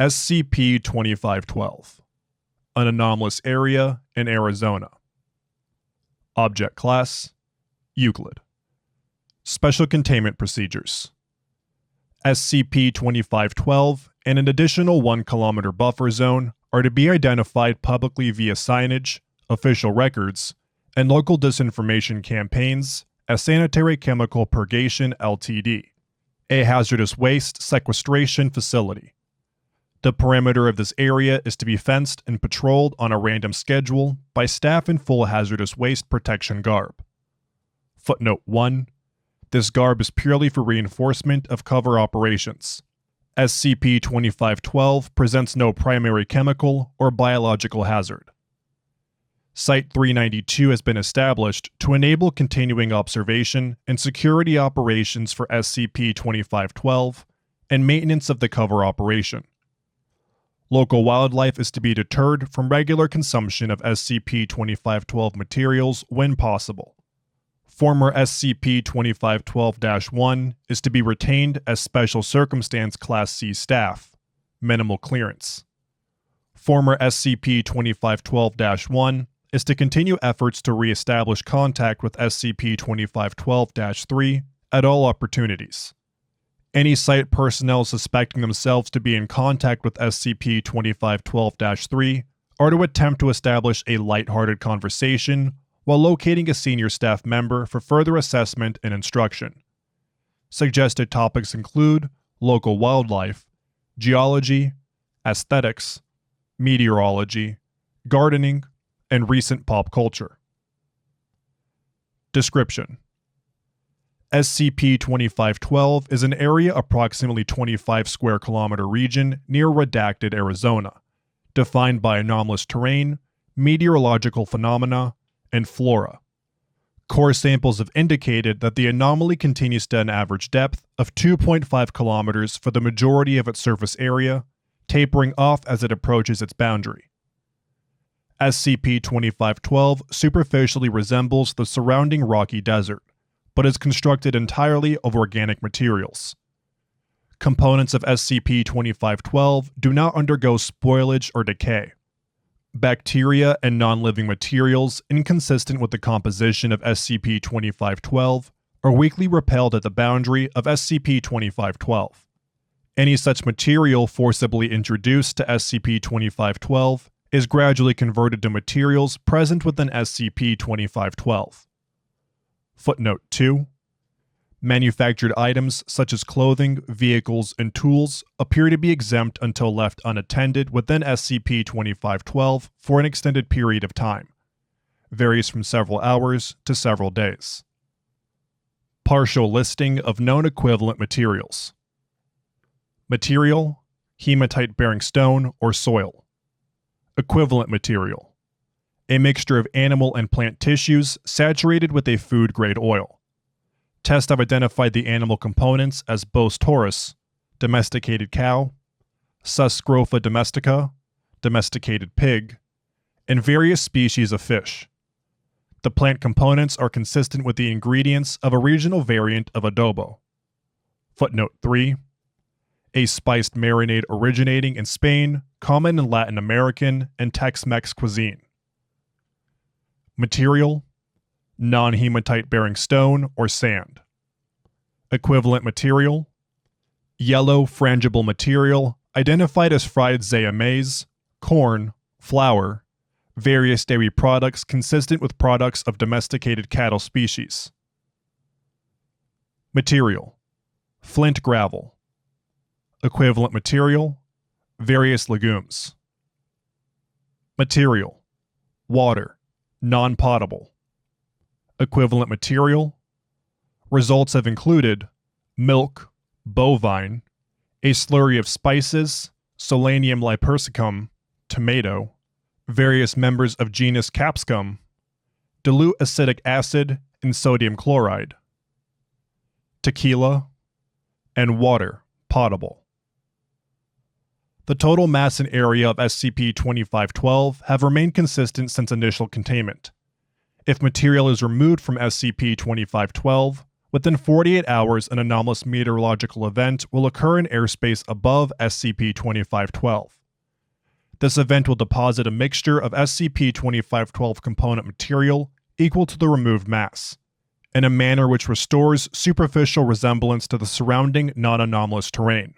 SCP-2512, an anomalous area in Arizona. Object Class: Euclid. Special Containment Procedures: SCP-2512 and an additional 1 km buffer zone are to be identified publicly via signage, official records, and local disinformation campaigns as Sanitary Chemical Purgation Ltd., a hazardous waste sequestration facility. The perimeter of this area is to be fenced and patrolled on a random schedule by staff in full hazardous waste protection garb. Footnote 1. This garb is purely for reinforcement of cover operations. SCP-2512 presents no primary chemical or biological hazard. Site-392 has been established to enable continuing observation and security operations for SCP-2512 and maintenance of the cover operation. Local wildlife is to be deterred from regular consumption of SCP-2512 materials when possible. Former SCP-2512-1 is to be retained as Special Circumstance Class C staff, minimal clearance. Former SCP-2512-1 is to continue efforts to re-establish contact with SCP-2512-3 at all opportunities. Any site personnel suspecting themselves to be in contact with SCP-2512-3 are to attempt to establish a lighthearted conversation while locating a senior staff member for further assessment and instruction. Suggested topics include local wildlife, geology, aesthetics, meteorology, gardening, and recent pop culture. Description: SCP-2512 is an area approximately 25 square kilometer region near Redacted, Arizona, defined by anomalous terrain, meteorological phenomena, and flora. Core samples have indicated that the anomaly continues to an average depth of 2.5 kilometers for the majority of its surface area, tapering off as it approaches its boundary. SCP-2512 superficially resembles the surrounding rocky desert, but is constructed entirely of organic materials. Components of SCP-2512 do not undergo spoilage or decay. Bacteria and non-living materials inconsistent with the composition of SCP-2512 are weakly repelled at the boundary of SCP-2512. Any such material forcibly introduced to SCP-2512 is gradually converted to materials present within SCP-2512. Footnote 2. Manufactured items such as clothing, vehicles, and tools appear to be exempt until left unattended within SCP-2512 for an extended period of time. Varies from several hours to several days. Partial listing of known equivalent materials. Material: hematite-bearing stone or soil. Equivalent material: a mixture of animal and plant tissues saturated with a food-grade oil. Tests have identified the animal components as Bos taurus, domesticated cow, Sus scrofa domestica, domesticated pig, and various species of fish. The plant components are consistent with the ingredients of a regional variant of adobo. Footnote 3. A spiced marinade originating in Spain, common in Latin American and Tex-Mex cuisine. Material: non-hematite-bearing stone or sand. Equivalent material: yellow frangible material identified as fried zea maize, corn, flour, various dairy products consistent with products of domesticated cattle species. Material: flint gravel. Equivalent material: various legumes. Material: water, non-potable. Equivalent material: results have included milk, bovine, a slurry of spices, Solanium lypersicum, tomato, various members of genus Capsicum, dilute acetic acid and sodium chloride, tequila, and water, potable. The total mass and area of SCP-2512 have remained consistent since initial containment. If material is removed from SCP-2512, Within 48 hours, an anomalous meteorological event will occur in airspace above SCP-2512. This event will deposit a mixture of SCP-2512 component material equal to the removed mass, in a manner which restores superficial resemblance to the surrounding non-anomalous terrain.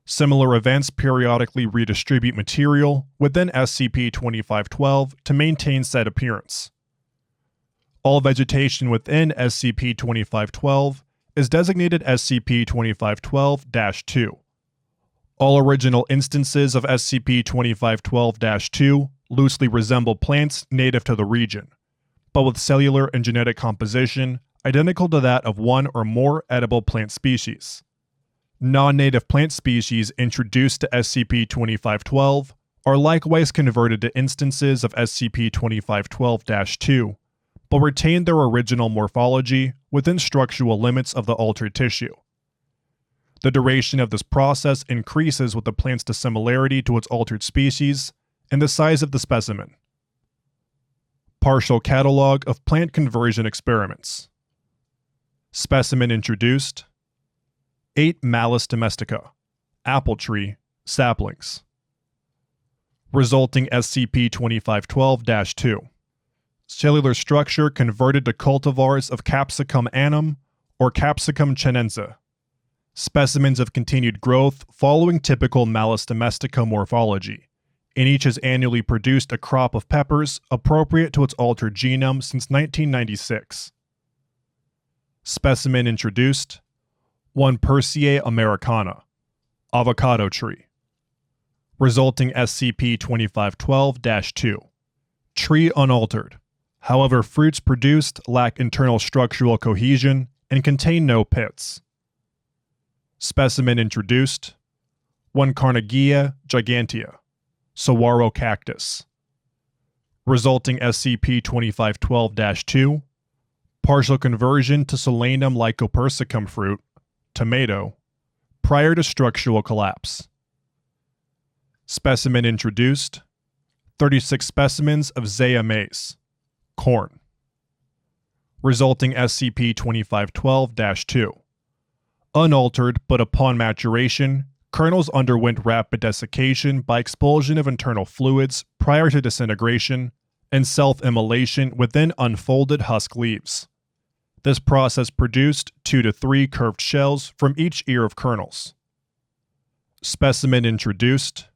Similar events periodically redistribute material within SCP-2512 to maintain said appearance. All vegetation within SCP-2512 is designated SCP-2512-2. All original instances of SCP-2512-2 loosely resemble plants native to the region, but with cellular and genetic composition identical to that of one or more edible plant species. Non-native plant species introduced to SCP-2512 are likewise converted to instances of SCP-2512-2, but retain their original morphology within structural limits of the altered tissue. The duration of this process increases with the plant's dissimilarity to its altered species and the size of the specimen. Partial Catalogue of Plant Conversion Experiments. Specimen introduced: 8 Malus domestica, apple tree, saplings. Resulting SCP-2512-2. Cellular structure converted to cultivars of Capsicum annum or Capsicum chinense. Specimens of continued growth following typical Malus domestica morphology, and each has annually produced a crop of peppers appropriate to its altered genome since 1996. Specimen introduced: 1 Persea americana, avocado tree. Resulting SCP-2512-2. Tree unaltered. However, fruits produced lack internal structural cohesion and contain no pits. Specimen introduced: 1 Carnegie gigantea, saguaro cactus. Resulting SCP-2512-2. Partial conversion to Solanum lycopersicum fruit, tomato, prior to structural collapse. Specimen introduced: 36 specimens of Zea mays, corn. Resulting SCP-2512-2. Unaltered, but upon maturation, kernels underwent rapid desiccation by expulsion of internal fluids prior to disintegration and self-immolation within unfolded husk leaves. This process produced 2 to 3 curved shells from each ear of kernels. Specimen introduced: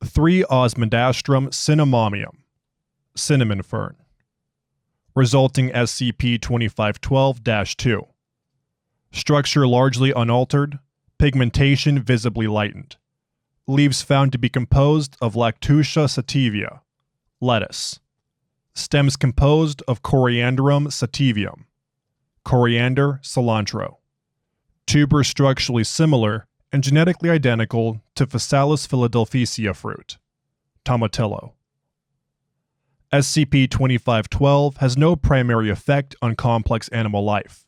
3 Osmundastrum cinnamomum, cinnamon fern. Resulting SCP-2512-2. Structure largely unaltered, pigmentation visibly lightened. Leaves found to be composed of Lactucia sativia, lettuce. Stems composed of Coriandrum sativium, coriander, cilantro. Tubers structurally similar and genetically identical to Physalis philadelphia fruit, tomatillo. SCP-2512 has no primary effect on complex animal life.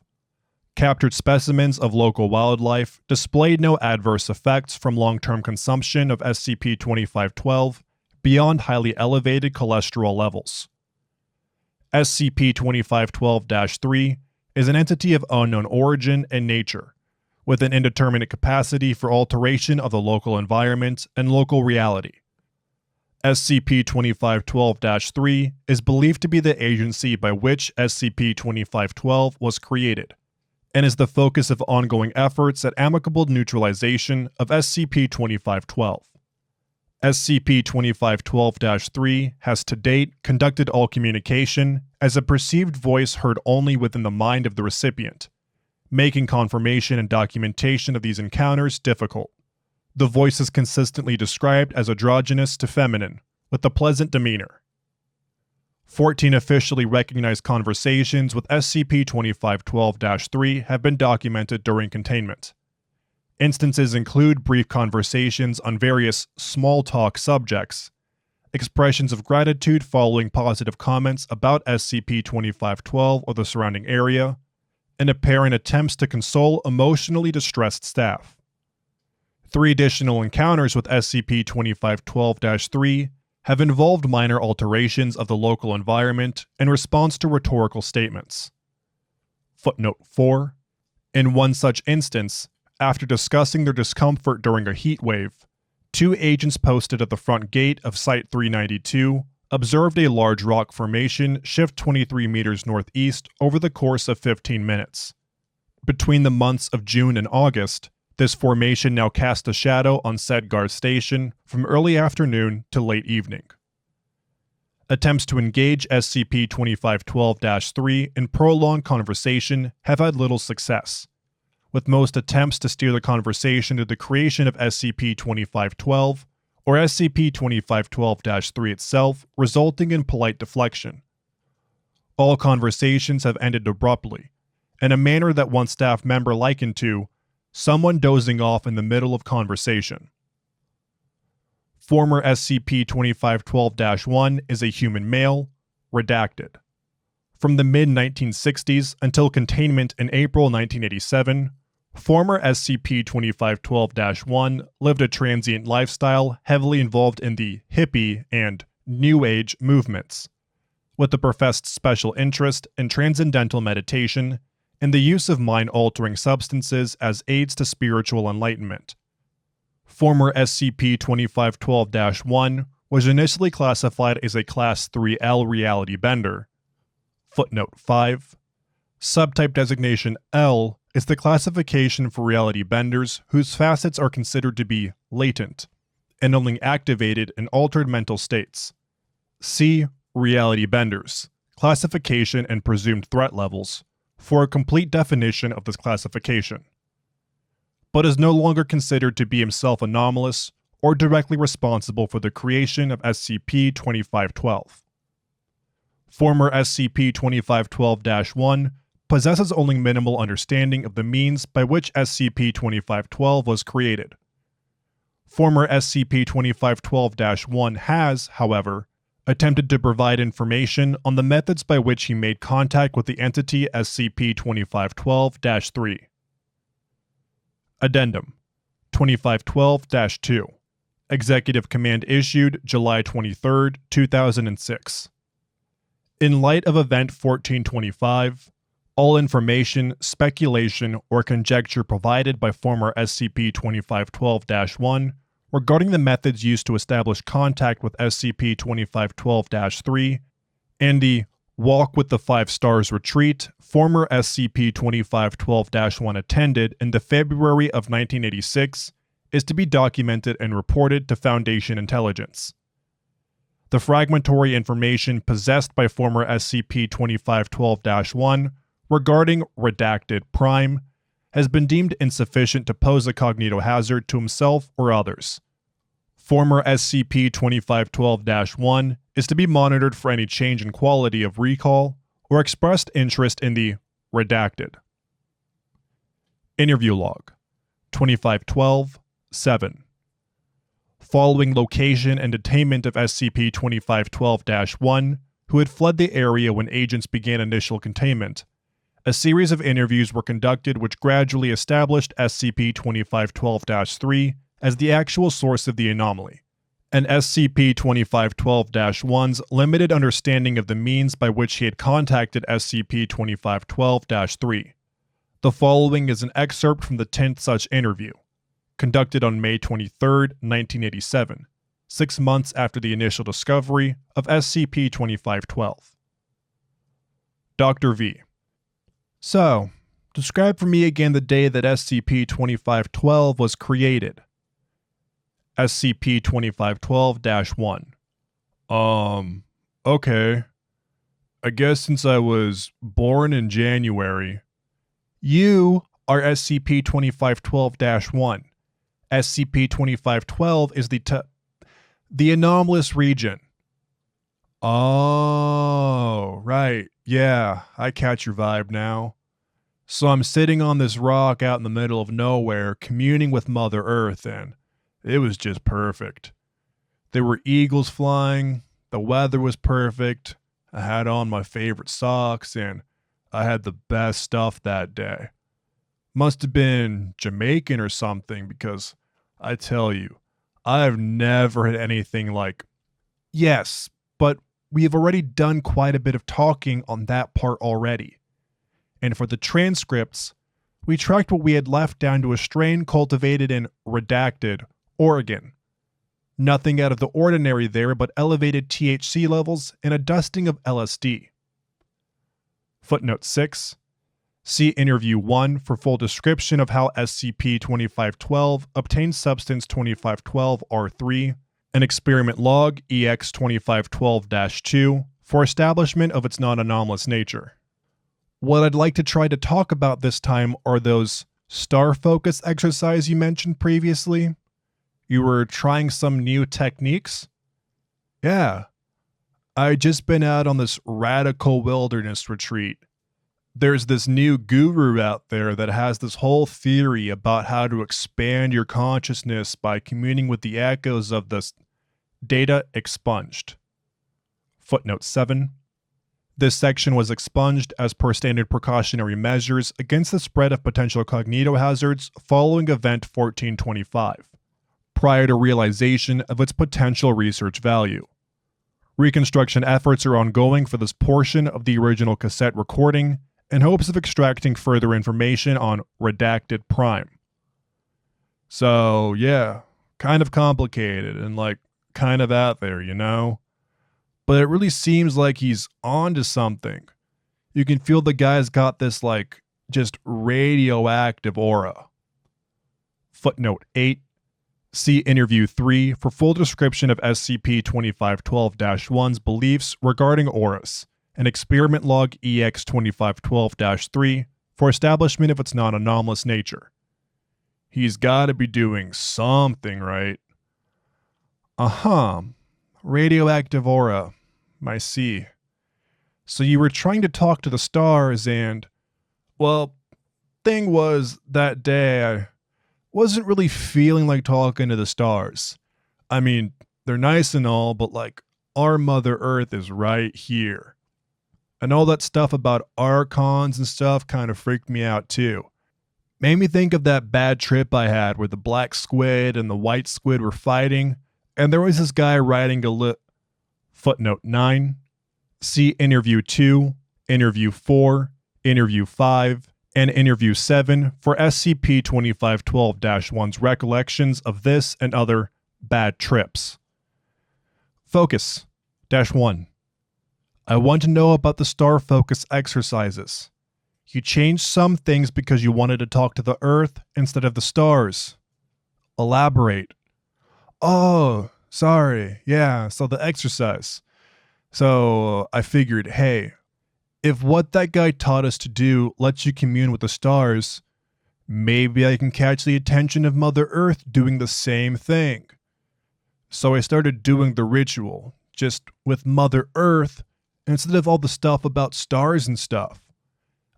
Captured specimens of local wildlife displayed no adverse effects from long-term consumption of SCP-2512 beyond highly elevated cholesterol levels. SCP-2512-3 is an entity of unknown origin and nature, with an indeterminate capacity for alteration of the local environment and local reality. SCP-2512-3 is believed to be the agency by which SCP-2512 was created, and is the focus of ongoing efforts at amicable neutralization of SCP-2512. SCP-2512-3 has to date conducted all communication as a perceived voice heard only within the mind of the recipient, making confirmation and documentation of these encounters difficult. The voice is consistently described as androgynous to feminine, with a pleasant demeanor. 14 officially recognized conversations with SCP-2512-3 have been documented during containment. Instances include brief conversations on various small talk subjects, expressions of gratitude following positive comments about SCP-2512 or the surrounding area, and apparent attempts to console emotionally distressed staff. 3 additional encounters with SCP-2512-3 have involved minor alterations of the local environment in response to rhetorical statements. Footnote 4. In one such instance, after discussing their discomfort during a heat wave, 2 agents posted at the front gate of Site 392 observed a large rock formation shift 23 meters northeast over the course of 15 minutes. Between the months of June and August, this formation now cast a shadow on said guard station from early afternoon to late evening. Attempts to engage SCP-2512-3 in prolonged conversation have had little success, with most attempts to steer the conversation to the creation of SCP-2512 or SCP-2512-3 itself resulting in polite deflection. All conversations have ended abruptly, in a manner that one staff member likened to someone dozing off in the middle of conversation. Former SCP-2512-1 is a human male, redacted. From the mid-1960s until containment in April 1987, former SCP-2512-1 lived a transient lifestyle heavily involved in the hippie and New Age movements, with a professed special interest in transcendental meditation and the use of mind-altering substances as aids to spiritual enlightenment. Former SCP-2512-1 was initially classified as a Class 3L reality bender. Footnote 5. Subtype designation L is the classification for reality benders whose facets are considered to be latent and only activated in altered mental states. See Reality Benders, Classification and Presumed Threat Levels, for a complete definition of this classification, but is no longer considered to be himself anomalous or directly responsible for the creation of SCP-2512. Former SCP-2512-1 possesses only minimal understanding of the means by which SCP-2512 was created. Former SCP-2512-1 has, however, attempted to provide information on the methods by which he made contact with the entity SCP-2512-3. Addendum 2512-2. Executive Command issued July 23, 2006. In light of Event 1425, all information, speculation, or conjecture provided by former SCP-2512-1 regarding the methods used to establish contact with SCP-2512-3 and the Walk with the 5 Stars retreat former SCP-2512-1 attended in the February of 1986 is to be documented and reported to Foundation Intelligence. The fragmentary information possessed by former SCP-2512-1 regarding Redacted Prime has been deemed insufficient to pose a cognitohazard to himself or others. Former SCP-2512-1 is to be monitored for any change in quality of recall or expressed interest in the Redacted. Interview Log 2512-7. Following location and detainment of SCP-2512-1, who had fled the area when agents began initial containment, a series of interviews were conducted which gradually established SCP-2512-3 as the actual source of the anomaly, and SCP-2512-1's limited understanding of the means by which he had contacted SCP-2512-3. The following is an excerpt from the 10th such interview, conducted on May 23, 1987, 6 months after the initial discovery of SCP-2512. Dr. V. So, describe for me again the day that SCP-2512 was created. SCP-2512-1. Okay. I guess since I was born in January. You are SCP-2512-1. SCP-2512 is the anomalous region. Oh, right. Yeah, I catch your vibe now. So I'm sitting on this rock out in the middle of nowhere, communing with Mother Earth, and it was just perfect. There were eagles flying, the weather was perfect, I had on my favorite socks, and I had the best stuff that day. Must have been Jamaican or something, because I tell you, I have never had anything like... Yes, but we have already done quite a bit of talking on that part already. And for the transcripts, We tracked what we had left down to a strain cultivated in Redacted, Oregon. Nothing out of the ordinary there but elevated THC levels and a dusting of LSD. Footnote 6. See Interview 1 for full description of how SCP-2512 obtained Substance 2512-R3 and Experiment Log EX-2512-2 for establishment of its non-anomalous nature. What I'd like to try to talk about this time are those star focus exercise you mentioned previously. You were trying some new techniques? Yeah. I'd just been out on this radical wilderness retreat. There's this new guru out there that has this whole theory about how to expand your consciousness by communing with the echoes of the data expunged. Footnote 7. This section was expunged as per standard precautionary measures against the spread of potential cognitohazards following Event 1425, prior to realization of its potential research value. Reconstruction efforts are ongoing for this portion of the original cassette recording in hopes of extracting further information on Redacted Prime. So, yeah, kind of complicated and kind of out there, you know? But it really seems like he's onto something. You can feel the guy's got this just radioactive aura. Footnote 8. See Interview 3 for full description of SCP-2512-1's beliefs regarding auras, and Experiment Log EX-2512-3 for establishment of its non-anomalous nature. He's gotta be doing something right. Radioactive aura. I see. So you were trying to talk to the stars and, well, thing was, that day I wasn't really feeling like talking to the stars. I mean, they're nice and all, but our Mother Earth is right here. And all that stuff about archons and stuff kind of freaked me out too. Made me think of that bad trip I had where the black squid and the white squid were fighting, and there was this guy riding a Footnote 9. See Interview 2, Interview 4, Interview 5, and Interview 7 for SCP-2512-1's recollections of this and other bad trips. Focus -1. I want to know about the star focus exercises. You changed some things because you wanted to talk to the Earth instead of the stars. Elaborate. Oh, sorry. Yeah, so the exercise. So I figured, hey, if what that guy taught us to do lets you commune with the stars, maybe I can catch the attention of Mother Earth doing the same thing. So I started doing the ritual, just with Mother Earth, instead of all the stuff about stars and stuff.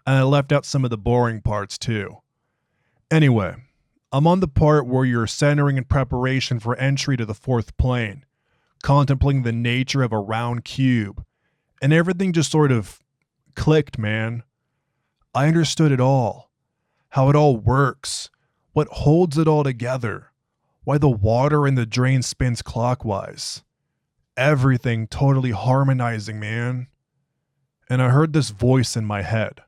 And I left out some of the boring parts too. Anyway, I'm on the part where you're centering in preparation for entry to the fourth plane, contemplating the nature of a round cube, and everything just sort of clicked, man. I understood it all. How it all works, what holds it all together, why the water in the drain spins clockwise. Everything totally harmonizing, man. And I heard this voice in my head.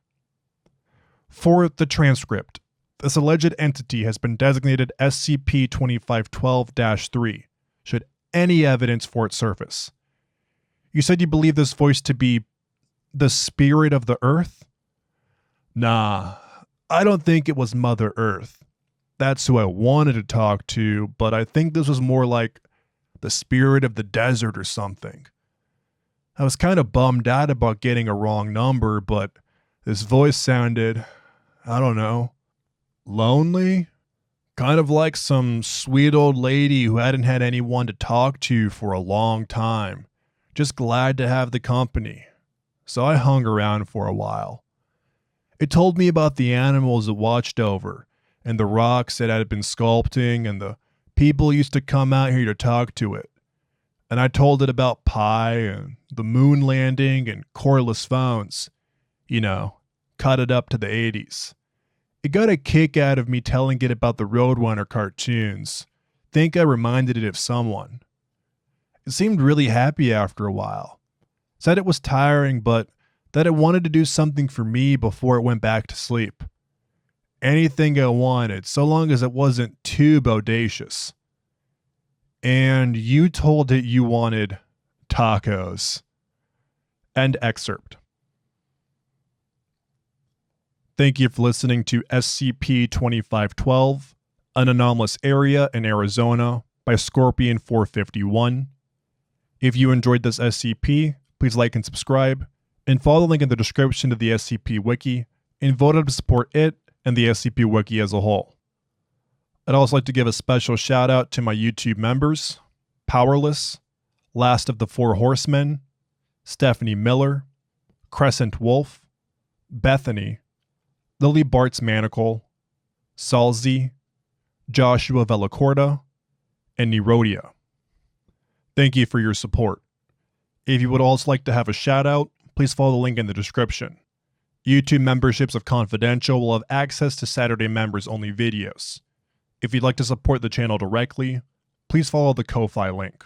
For the transcript, this alleged entity has been designated SCP-2512-3, should any evidence for it surface. You said you believe this voice to be the spirit of the Earth? Nah, I don't think it was Mother Earth. That's who I wanted to talk to, but I think this was more like the spirit of the desert or something. I was kind of bummed out about getting a wrong number, but this voice sounded, I don't know, lonely? Kind of like some sweet old lady who hadn't had anyone to talk to for a long time. Just glad to have the company. So I hung around for a while. It told me about the animals it watched over, and the rocks it had been sculpting, and the people used to come out here to talk to it. And I told it about Pi and the moon landing and cordless phones. You know, cut it up to the 80s. It got a kick out of me telling it about the Roadrunner cartoons. Think I reminded it of someone. It seemed really happy after a while. Said it was tiring, but that it wanted to do something for me before it went back to sleep. anything I wanted, so long as it wasn't too bodacious. And you told it you wanted tacos. End excerpt. Thank you for listening to SCP-2512, An Anomalous Area in Arizona by Scorpion451. If you enjoyed this SCP, please like and subscribe, and follow the link in the description to the SCP Wiki, and vote up to support it and the SCP Wiki as a whole. I'd also like to give a special shout out to my YouTube members, Powerless, Last of the Four Horsemen, Stephanie Miller, Crescent Wolf, Bethany, Lily Bart's Manacle, Salzi, Joshua Vellacorda, and Nerodia. Thank you for your support. If you would also like to have a shout out, please follow the link in the description. YouTube memberships of Confidential will have access to Saturday members only videos. If you'd like to support the channel directly, please follow the Ko-Fi link.